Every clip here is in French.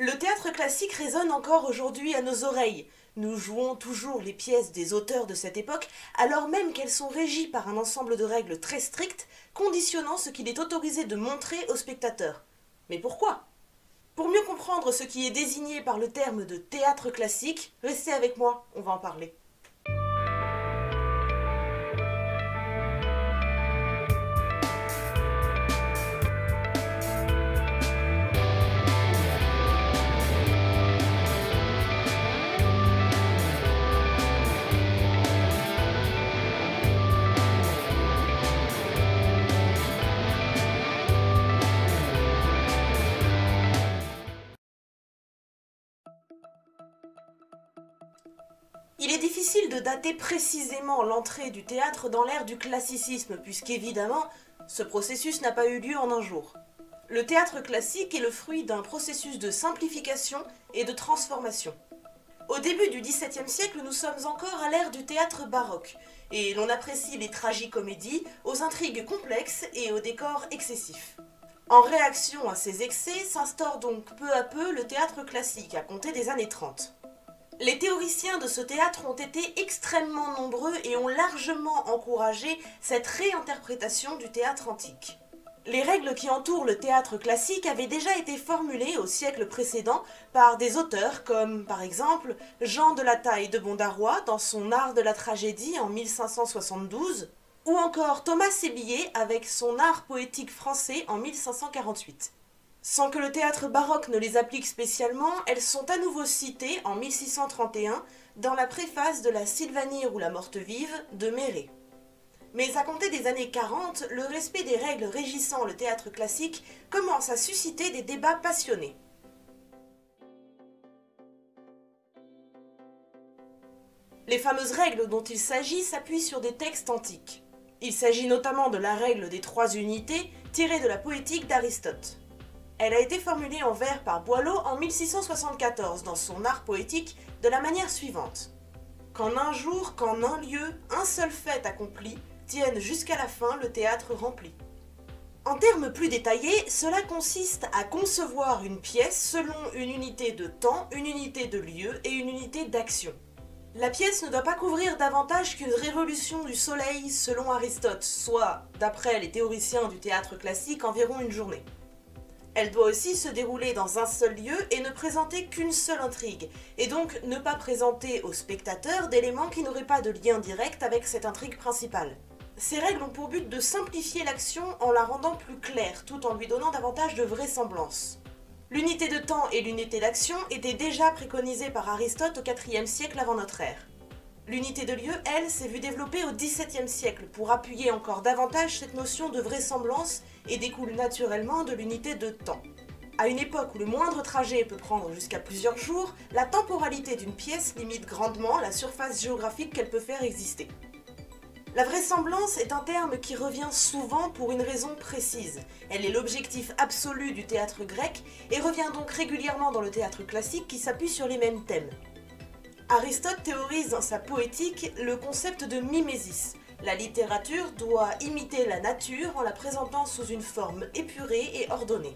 Le théâtre classique résonne encore aujourd'hui à nos oreilles. Nous jouons toujours les pièces des auteurs de cette époque, alors même qu'elles sont régies par un ensemble de règles très strictes, conditionnant ce qu'il est autorisé de montrer aux spectateurs. Mais pourquoi ? Pour mieux comprendre ce qui est désigné par le terme de théâtre classique, restez avec moi, on va en parler. Il est difficile de dater précisément l'entrée du théâtre dans l'ère du classicisme, puisqu'évidemment, ce processus n'a pas eu lieu en un jour. Le théâtre classique est le fruit d'un processus de simplification et de transformation. Au début du XVIIe siècle, nous sommes encore à l'ère du théâtre baroque, et l'on apprécie les tragicomédies aux intrigues complexes et aux décors excessifs. En réaction à ces excès, s'instaure donc peu à peu le théâtre classique, à compter des années 30. Les théoriciens de ce théâtre ont été extrêmement nombreux et ont largement encouragé cette réinterprétation du théâtre antique. Les règles qui entourent le théâtre classique avaient déjà été formulées au siècle précédent par des auteurs comme, par exemple, Jean de la Taille de Bondaroy dans son Art de la tragédie en 1572, ou encore Thomas Sébillier avec son Art poétique français en 1548. Sans que le théâtre baroque ne les applique spécialement, elles sont à nouveau citées en 1631 dans la préface de la Sylvanire ou la Morte Vive de Méré. Mais à compter des années 40, le respect des règles régissant le théâtre classique commence à susciter des débats passionnés. Les fameuses règles dont il s'agit s'appuient sur des textes antiques. Il s'agit notamment de la règle des 3 unités tirée de la poétique d'Aristote. Elle a été formulée en vers par Boileau en 1674 dans son Art poétique de la manière suivante. Qu'en un jour, qu'en un lieu, un seul fait accompli, tienne jusqu'à la fin le théâtre rempli. En termes plus détaillés, cela consiste à concevoir une pièce selon une unité de temps, une unité de lieu et une unité d'action. La pièce ne doit pas couvrir davantage qu'une révolution du soleil selon Aristote, soit, d'après les théoriciens du théâtre classique, environ une journée. Elle doit aussi se dérouler dans un seul lieu et ne présenter qu'une seule intrigue, et donc ne pas présenter aux spectateurs d'éléments qui n'auraient pas de lien direct avec cette intrigue principale. Ces règles ont pour but de simplifier l'action en la rendant plus claire, tout en lui donnant davantage de vraisemblance. L'unité de temps et l'unité d'action étaient déjà préconisées par Aristote au IVe siècle avant notre ère. L'unité de lieu, elle, s'est vue développer au XVIIe siècle pour appuyer encore davantage cette notion de vraisemblance et découle naturellement de l'unité de temps. À une époque où le moindre trajet peut prendre jusqu'à plusieurs jours, la temporalité d'une pièce limite grandement la surface géographique qu'elle peut faire exister. La vraisemblance est un terme qui revient souvent pour une raison précise. Elle est l'objectif absolu du théâtre grec et revient donc régulièrement dans le théâtre classique qui s'appuie sur les mêmes thèmes. Aristote théorise dans sa poétique le concept de mimésis. La littérature doit imiter la nature en la présentant sous une forme épurée et ordonnée.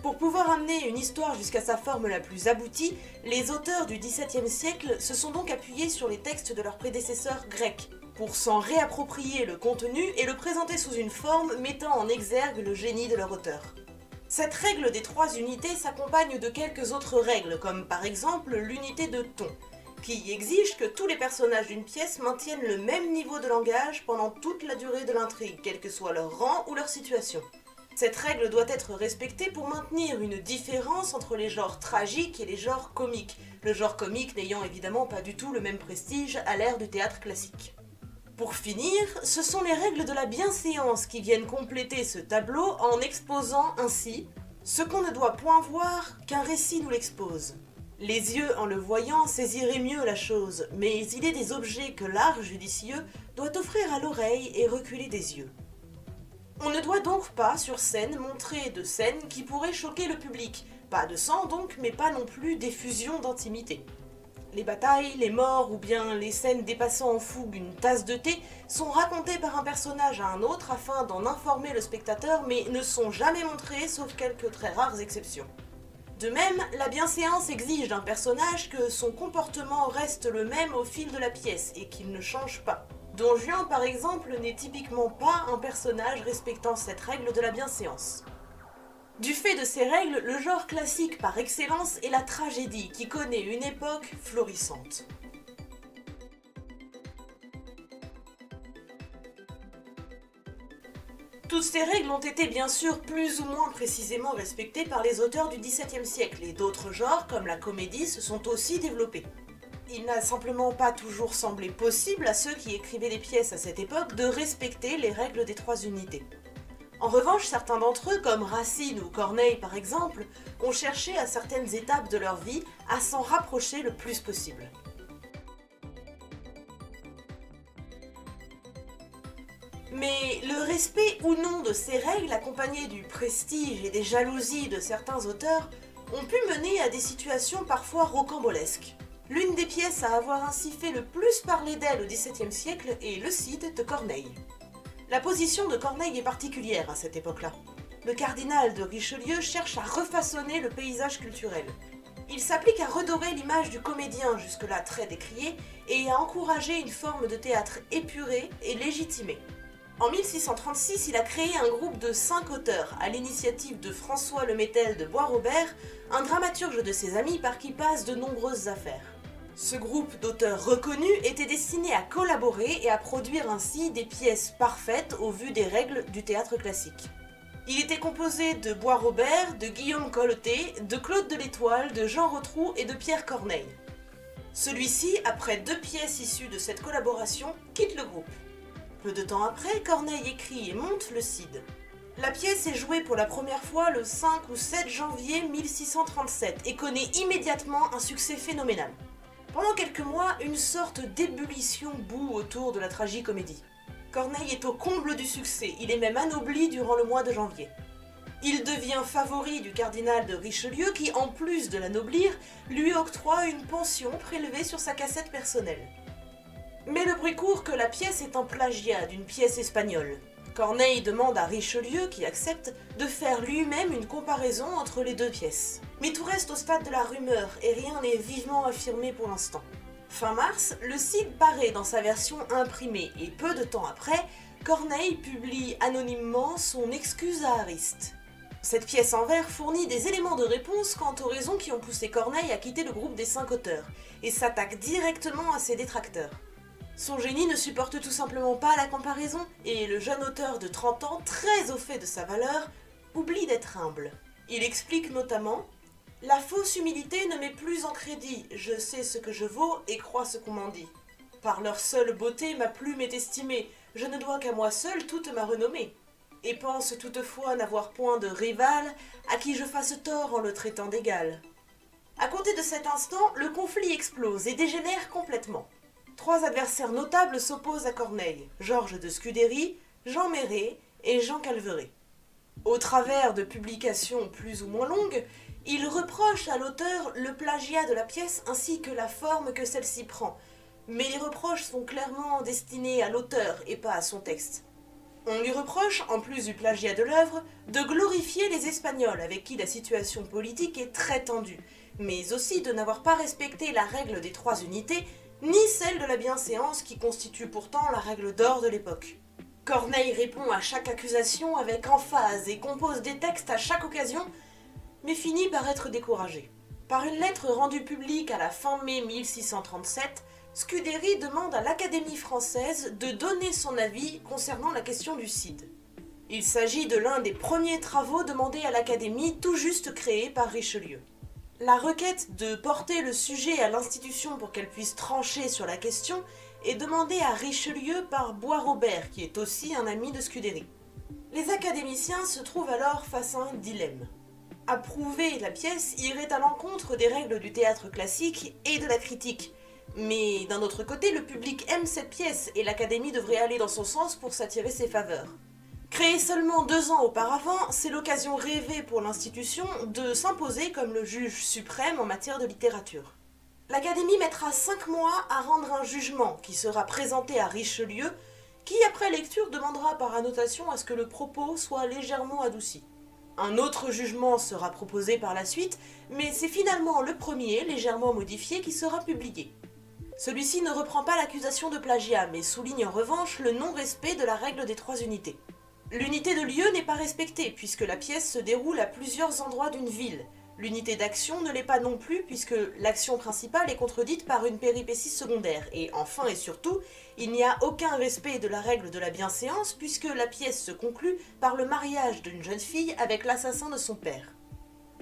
Pour pouvoir amener une histoire jusqu'à sa forme la plus aboutie, les auteurs du XVIIe siècle se sont donc appuyés sur les textes de leurs prédécesseurs grecs, pour s'en réapproprier le contenu et le présenter sous une forme mettant en exergue le génie de leur auteur. Cette règle des 3 unités s'accompagne de quelques autres règles, comme par exemple l'unité de ton, qui exige que tous les personnages d'une pièce maintiennent le même niveau de langage pendant toute la durée de l'intrigue, quel que soit leur rang ou leur situation. Cette règle doit être respectée pour maintenir une différence entre les genres tragiques et les genres comiques, le genre comique n'ayant évidemment pas du tout le même prestige à l'ère du théâtre classique. Pour finir, ce sont les règles de la bienséance qui viennent compléter ce tableau en exposant ainsi « Ce qu'on ne doit point voir qu'un récit nous l'expose ». Les yeux, en le voyant, saisiraient mieux la chose, mais il est des objets que l'art judicieux doit offrir à l'oreille et reculer des yeux. On ne doit donc pas, sur scène, montrer de scènes qui pourraient choquer le public. Pas de sang donc, mais pas non plus d'effusion d'intimité. Les batailles, les morts ou bien les scènes dépassant en fougue une tasse de thé sont racontées par un personnage à un autre afin d'en informer le spectateur, mais ne sont jamais montrées sauf quelques très rares exceptions. De même, la bienséance exige d'un personnage que son comportement reste le même au fil de la pièce et qu'il ne change pas. Don Juan, par exemple, n'est typiquement pas un personnage respectant cette règle de la bienséance. Du fait de ces règles, le genre classique par excellence est la tragédie, qui connaît une époque florissante. Toutes ces règles ont été bien sûr plus ou moins précisément respectées par les auteurs du XVIIe siècle, et d'autres genres, comme la comédie, se sont aussi développés. Il n'a simplement pas toujours semblé possible à ceux qui écrivaient des pièces à cette époque de respecter les règles des trois unités. En revanche, certains d'entre eux, comme Racine ou Corneille par exemple, ont cherché à certaines étapes de leur vie à s'en rapprocher le plus possible. Mais le respect ou non de ces règles, accompagné du prestige et des jalousies de certains auteurs, ont pu mener à des situations parfois rocambolesques. L'une des pièces à avoir ainsi fait le plus parler d'elle au XVIIe siècle est Le Cid de Corneille. La position de Corneille est particulière à cette époque-là. Le cardinal de Richelieu cherche à refaçonner le paysage culturel. Il s'applique à redorer l'image du comédien jusque-là très décriée et à encourager une forme de théâtre épuré et légitimé. En 1636, il a créé un groupe de 5 auteurs, à l'initiative de François Lemétel de Bois-Robert, un dramaturge de ses amis par qui passe de nombreuses affaires. Ce groupe d'auteurs reconnus était destiné à collaborer et à produire ainsi des pièces parfaites au vu des règles du théâtre classique. Il était composé de Bois-Robert, de Guillaume Colleté, de Claude de l'Étoile, de Jean Rotrou et de Pierre Corneille. Celui-ci, après 2 pièces issues de cette collaboration, quitte le groupe. Peu de temps après, Corneille écrit et monte Le Cid. La pièce est jouée pour la première fois le 5 ou 7 janvier 1637 et connaît immédiatement un succès phénoménal. Pendant quelques mois, une sorte d'ébullition bout autour de la tragicomédie. Corneille est au comble du succès, il est même anobli durant le mois de janvier. Il devient favori du cardinal de Richelieu qui, en plus de l'anoblir, lui octroie une pension prélevée sur sa cassette personnelle. Mais le bruit court que la pièce est un plagiat d'une pièce espagnole. Corneille demande à Richelieu, qui accepte, de faire lui-même une comparaison entre les 2 pièces. Mais tout reste au stade de la rumeur et rien n'est vivement affirmé pour l'instant. Fin mars, Le Cid paraît dans sa version imprimée et peu de temps après, Corneille publie anonymement son excuse à Ariste. Cette pièce en vers fournit des éléments de réponse quant aux raisons qui ont poussé Corneille à quitter le groupe des 5 auteurs et s'attaque directement à ses détracteurs. Son génie ne supporte tout simplement pas la comparaison, et le jeune auteur de 30 ans, très au fait de sa valeur, oublie d'être humble. Il explique notamment « La fausse humilité ne met plus en crédit, je sais ce que je vaux et crois ce qu'on m'en dit. Par leur seule beauté ma plume est estimée, je ne dois qu'à moi seul toute ma renommée. Et pense toutefois n'avoir point de rival à qui je fasse tort en le traitant d'égal. » À compter de cet instant, le conflit explose et dégénère complètement. 3 adversaires notables s'opposent à Corneille, Georges de Scudéry, Jean Mayré et Jean Calveret. Au travers de publications plus ou moins longues, ils reprochent à l'auteur le plagiat de la pièce ainsi que la forme que celle-ci prend, mais les reproches sont clairement destinés à l'auteur et pas à son texte. On lui reproche, en plus du plagiat de l'œuvre, de glorifier les Espagnols avec qui la situation politique est très tendue, mais aussi de n'avoir pas respecté la règle des 3 unités, ni celle de la bienséance qui constitue pourtant la règle d'or de l'époque. Corneille répond à chaque accusation avec emphase et compose des textes à chaque occasion, mais finit par être découragé. Par une lettre rendue publique à la fin mai 1637, Scudéry demande à l'Académie française de donner son avis concernant la question du Cid. Il s'agit de l'un des premiers travaux demandés à l'Académie tout juste créée par Richelieu. La requête de porter le sujet à l'institution pour qu'elle puisse trancher sur la question est demandée à Richelieu par Bois-Robert, qui est aussi un ami de Scudéry. Les académiciens se trouvent alors face à un dilemme. Approuver la pièce irait à l'encontre des règles du théâtre classique et de la critique, mais d'un autre côté, le public aime cette pièce et l'Académie devrait aller dans son sens pour s'attirer ses faveurs. Créée seulement 2 ans auparavant, c'est l'occasion rêvée pour l'institution de s'imposer comme le juge suprême en matière de littérature. L'Académie mettra 5 mois à rendre un jugement qui sera présenté à Richelieu, qui après lecture demandera par annotation à ce que le propos soit légèrement adouci. Un autre jugement sera proposé par la suite, mais c'est finalement le premier, légèrement modifié, qui sera publié. Celui-ci ne reprend pas l'accusation de plagiat, mais souligne en revanche le non-respect de la règle des 3 unités. L'unité de lieu n'est pas respectée, puisque la pièce se déroule à plusieurs endroits d'une ville. L'unité d'action ne l'est pas non plus, puisque l'action principale est contredite par une péripétie secondaire. Et enfin et surtout, il n'y a aucun respect de la règle de la bienséance, puisque la pièce se conclut par le mariage d'une jeune fille avec l'assassin de son père.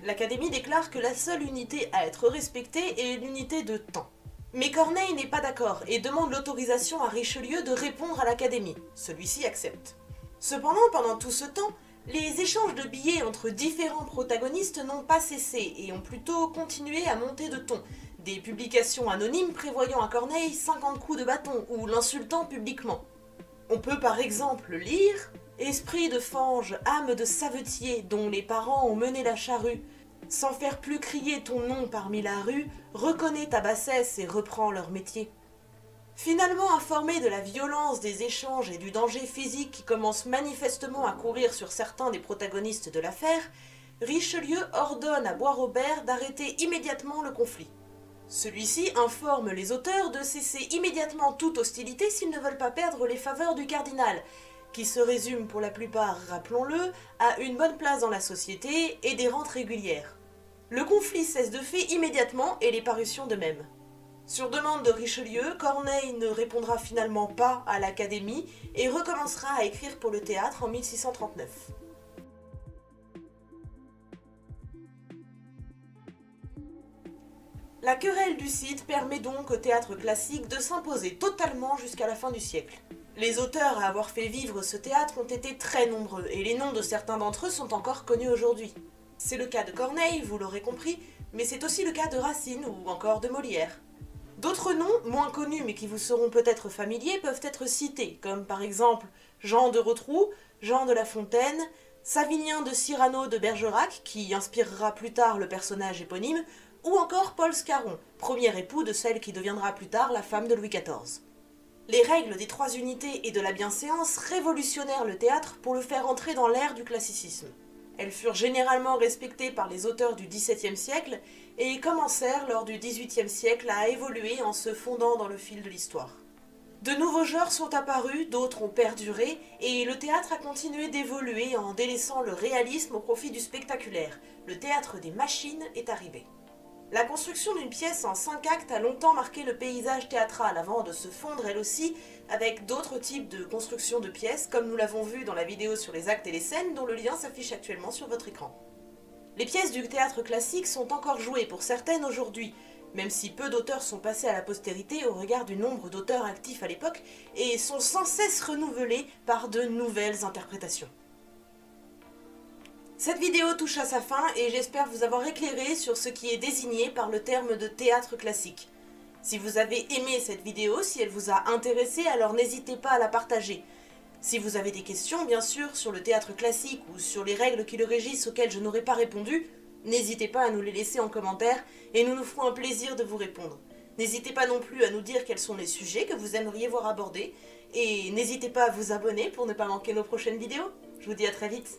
L'Académie déclare que la seule unité à être respectée est l'unité de temps. Mais Corneille n'est pas d'accord et demande l'autorisation à Richelieu de répondre à l'Académie. Celui-ci accepte. Cependant, pendant tout ce temps, les échanges de billets entre différents protagonistes n'ont pas cessé et ont plutôt continué à monter de ton. Des publications anonymes prévoyant à Corneille 50 coups de bâton ou l'insultant publiquement. On peut par exemple lire « Esprit de fange, âme de savetier, dont les parents ont mené la charrue, sans faire plus crier ton nom parmi la rue, reconnais ta bassesse et reprends leur métier. » Finalement informé de la violence des échanges et du danger physique qui commence manifestement à courir sur certains des protagonistes de l'affaire, Richelieu ordonne à Bois-Robert d'arrêter immédiatement le conflit. Celui-ci informe les auteurs de cesser immédiatement toute hostilité s'ils ne veulent pas perdre les faveurs du cardinal, qui se résume pour la plupart, rappelons-le, à une bonne place dans la société et des rentes régulières. Le conflit cesse de fait immédiatement et les parutions de même. Sur demande de Richelieu, Corneille ne répondra finalement pas à l'Académie et recommencera à écrire pour le théâtre en 1639. La querelle du Cid permet donc au théâtre classique de s'imposer totalement jusqu'à la fin du siècle. Les auteurs à avoir fait vivre ce théâtre ont été très nombreux et les noms de certains d'entre eux sont encore connus aujourd'hui. C'est le cas de Corneille, vous l'aurez compris, mais c'est aussi le cas de Racine ou encore de Molière. D'autres noms, moins connus mais qui vous seront peut-être familiers, peuvent être cités, comme par exemple Jean de Rotrou, Jean de La Fontaine, Savinien de Cyrano de Bergerac, qui inspirera plus tard le personnage éponyme, ou encore Paul Scarron, premier époux de celle qui deviendra plus tard la femme de Louis XIV. Les règles des 3 unités et de la bienséance révolutionnèrent le théâtre pour le faire entrer dans l'ère du classicisme. Elles furent généralement respectées par les auteurs du XVIIe siècle et commencèrent lors du XVIIIe siècle à évoluer en se fondant dans le fil de l'histoire. De nouveaux genres sont apparus, d'autres ont perduré, et le théâtre a continué d'évoluer en délaissant le réalisme au profit du spectaculaire. Le théâtre des machines est arrivé. La construction d'une pièce en 5 actes a longtemps marqué le paysage théâtral avant de se fondre elle aussi avec d'autres types de construction de pièces, comme nous l'avons vu dans la vidéo sur les actes et les scènes dont le lien s'affiche actuellement sur votre écran. Les pièces du théâtre classique sont encore jouées pour certaines aujourd'hui, même si peu d'auteurs sont passés à la postérité au regard du nombre d'auteurs actifs à l'époque et sont sans cesse renouvelés par de nouvelles interprétations. Cette vidéo touche à sa fin et j'espère vous avoir éclairé sur ce qui est désigné par le terme de théâtre classique. Si vous avez aimé cette vidéo, si elle vous a intéressé, alors n'hésitez pas à la partager. Si vous avez des questions, bien sûr, sur le théâtre classique ou sur les règles qui le régissent auxquelles je n'aurais pas répondu, n'hésitez pas à nous les laisser en commentaire et nous nous ferons un plaisir de vous répondre. N'hésitez pas non plus à nous dire quels sont les sujets que vous aimeriez voir abordés et n'hésitez pas à vous abonner pour ne pas manquer nos prochaines vidéos. Je vous dis à très vite.